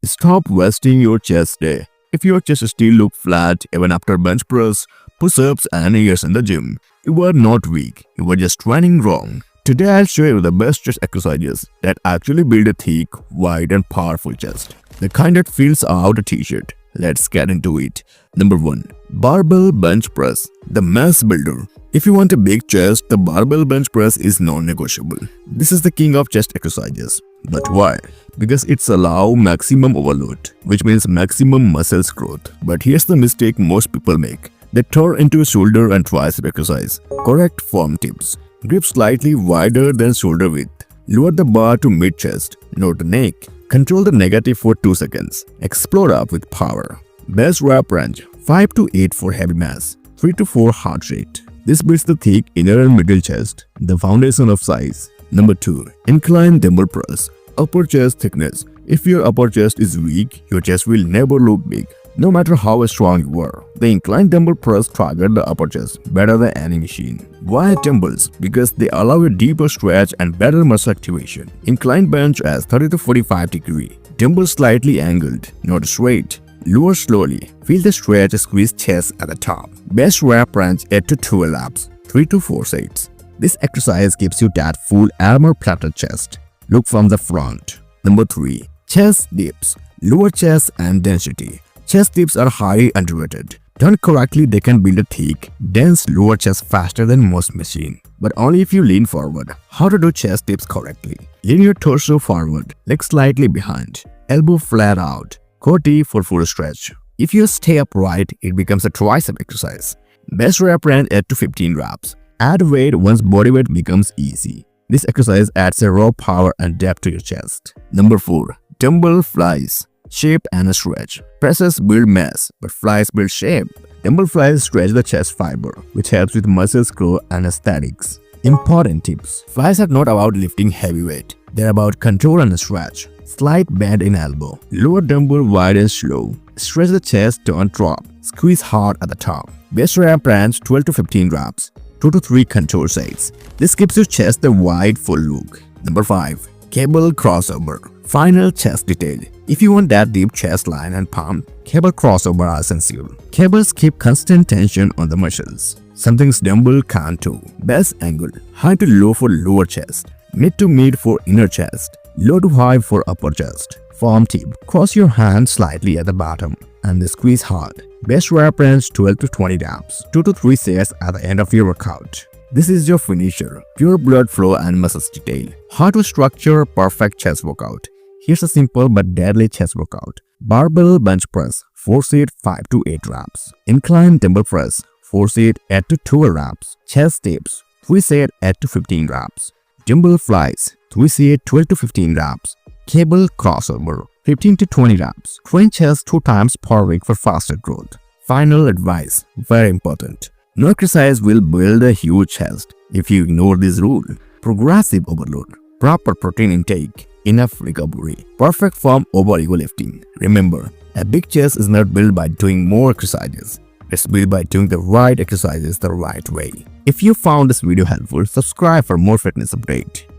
Stop wasting your chest day. If your chest still look flat even after bench press, push-ups and years in the gym, you are not weak, you are just training wrong. Today I'll show you the best chest exercises that actually build a thick, wide and powerful chest. The kind that fills out a t-shirt. Let's get into it. Number 1. Barbell Bench Press, the mass builder. If you want a big chest, the barbell bench press is non-negotiable. This is the king of chest exercises. But why? Because it's allow maximum overload, which means maximum muscles growth. But here's the mistake most people make. They turn into a shoulder and tricep exercise. Correct form tips. Grip slightly wider than shoulder width. Lower the bar to mid-chest, not the neck. Control the negative for 2 seconds. Explode up with power. Best rep range 5 to 8 for heavy mass, 3 to 4 heart rate. This builds the thick inner and middle chest, the foundation of size. Number 2. Incline dumbbell press. Upper chest thickness. If your upper chest is weak, your chest will never look big, no matter how strong you are. The incline dumbbell press targets the upper chest better than any machine. Why dumbbells? Because they allow a deeper stretch and better muscle activation. Incline bench as 30 to 45 degree. Dumbbell slightly angled, not straight. Lower slowly. Feel the stretch, squeeze chest at the top. Best rep range 8 to 12 reps, 3 to 4 sets. This exercise gives you that full armor-plated chest. Look from the front. Number 3. Chest dips. Lower chest and density. Chest dips are highly underrated. Done correctly, they can build a thick, dense lower chest faster than most machines. But only if you lean forward. How to do chest dips correctly? Lean your torso forward, leg slightly behind, elbow flat out. Core deep for full stretch. If you stay upright, it becomes a tricep exercise. Best rep range 8 to 15 reps. Add weight once body weight becomes easy. This exercise adds a raw power and depth to your chest. Number 4. Dumbbell flies. Shape and stretch. Presses build mass, but flies build shape. Dumbbell flies stretch the chest fiber, which helps with muscles growth and aesthetics. Important tips. Flies are not about lifting heavy weight. They're about control and stretch. Slight bend in elbow. Lower dumbbell wide and slow. Stretch the chest, don't drop. Squeeze hard at the top. Best rep range 12 to 15 reps. 2 to 3 control sets. This gives your chest a wide, full look. Number 5. Cable crossover. Final chest detail. If you want that deep chest line and pump, cable crossover are essential. Cables keep constant tension on the muscles. Something dumbbell can't do. Best angle. High to low for lower chest. Mid to mid for inner chest. Low to high for upper chest. Form tip. Cross your hand slightly at the bottom and squeeze hard. Best rep range 12 to 20 reps. 2 to 3 sets at the end of your workout. This is your finisher. Pure blood flow and muscles detail. How to structure a perfect chest workout. Here's a simple but deadly chest workout. Barbell bench press 4 set 5 to 8 reps. Incline dumbbell press 4 set 8 to 12 reps. Chest dips 3 set 8 to 15 reps. Dumbbell flies 3 set 12 to 15 reps. Cable crossover 15 to 20 reps. Train chest 2 times per week for faster growth. Final advice, very important. No exercise will build a huge chest if you ignore this rule. Progressive overload, proper protein intake, enough recovery, perfect form over ego lifting. Remember, a big chest is not built by doing more exercises. It's built by doing the right exercises the right way. If you found this video helpful, subscribe for more fitness update.